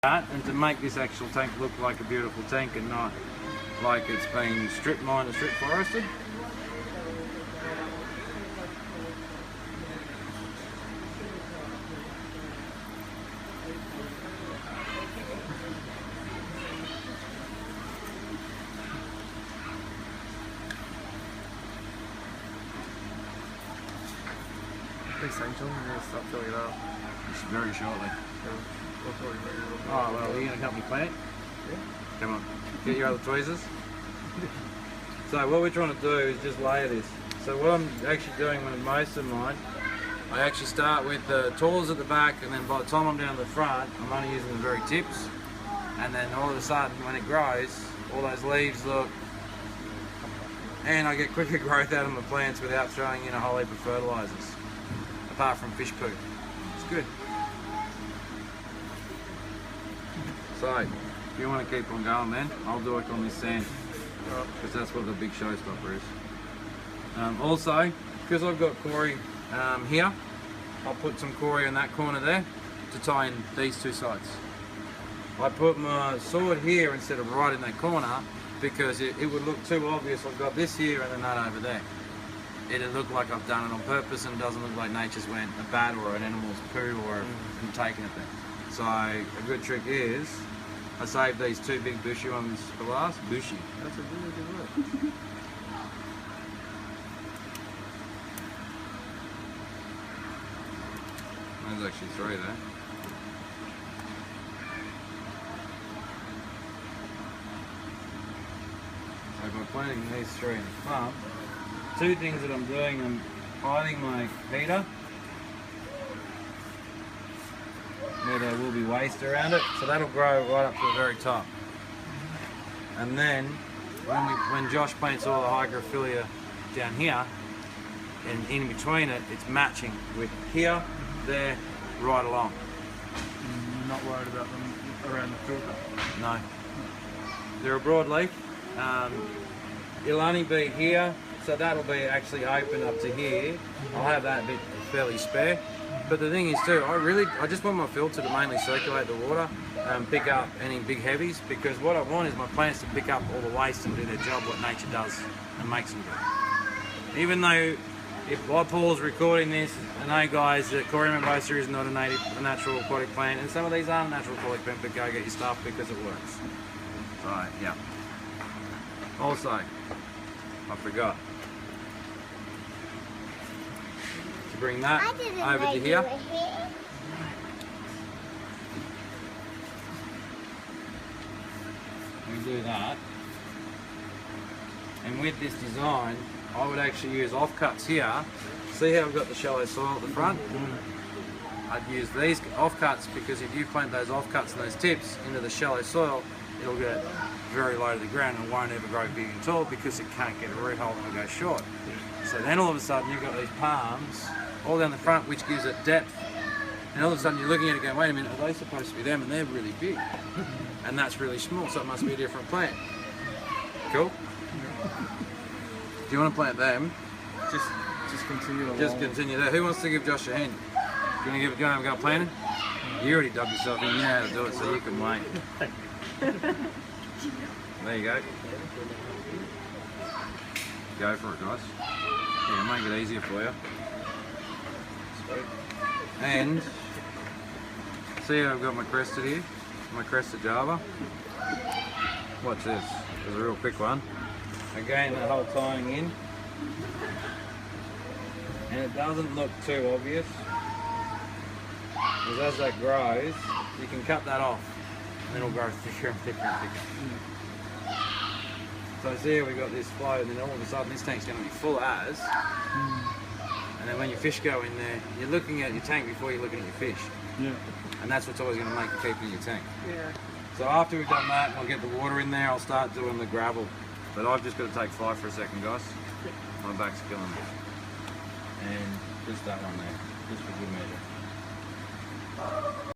that, and to make this actual tank look like a beautiful tank and not like it's been strip mined and strip forested. Stop filling it up. Very shortly. Oh, well, are you going to help me plant? Yeah. Come on, get your other tweezers. So what we're trying to do is just layer this. So what I'm actually doing with most of mine, I actually start with the tallers at the back, and then by the time I'm down the front, I'm only using the very tips. And then all of a sudden, when it grows, all those leaves look, and I get quicker growth out of my plants without throwing in a whole heap of fertilizers, apart from fish poo. It's good. So, if you want to keep on going then, I'll do it on this sand, because that's what the big showstopper is. Also, because I've got Corey here, I'll put some Corey in that corner there to tie in these two sides. I put my sword here instead of right in that corner because it would look too obvious. I've got this here and then that over there. It'd look like I've done it on purpose, and it doesn't look like nature's went a bat or an animal's poo or taken it there. So a good trick is, I saved these two big bushy ones for last. Bushy. That's a really good word. There's actually three there. So by planting these three in the front, two things that I'm doing, I'm hiding my heater where there will be waste around it, so that'll grow right up to the very top. And then when Josh plants all the hygrophila down here, and in between it, it's matching with here, there, right along. You're not worried about them around the filter? No. They're a broadleaf. It'll only be here, so that'll be actually open up to here. I'll have that bit fairly spare. But the thing is too, I just want my filter to mainly circulate the water and pick up any big heavies, because what I want is my plants to pick up all the waste and do their job, what nature does and makes them do. Even though, while Paul's recording this, I know guys that Corey Mambosa is not a natural aquatic plant, and some of these aren't natural aquatic plant, but go get your stuff because it works. So, yeah. Also, I forgot to bring that over to here. We do that, and with this design, I would actually use offcuts here. See how I've got the shallow soil at the front? I'd use these offcuts, because if you plant those offcuts and those tips into the shallow soil, it'll get very low to the ground and won't ever grow big and tall because it can't get a root hole and it'll go short. So then all of a sudden you've got these palms all down the front, which gives it depth. And all of a sudden you're looking at it going, wait a minute, are they supposed to be them? And they're really big. And that's really small, so it must be a different plant. Cool? Do you want to plant them? Just continue along. Just continue there. Who wants to give Josh a hand? Do you want to have a go at planting? You already dug yourself in, you know how to do it, so you can wait. There you go. Go for it, guys. Yeah, make it easier for you. And see how I've got my crested here? My crested Java. Watch this. There's a real quick one. Again, the whole tying in. And it doesn't look too obvious. Because as that grows, you can cut that off. And it'll grow thicker and thicker and thicker. So see how we got this flow, and then all of a sudden this tank's going to be full as. And then when your fish go in there, you're looking at your tank before you're looking at your fish. Yeah. And that's what's always going to make you keep in your tank. Yeah. So after we've done that, I'll get the water in there, I'll start doing the gravel. But I've just got to take 5 for a second, guys. My back's killing me. And just that one there, just for good measure.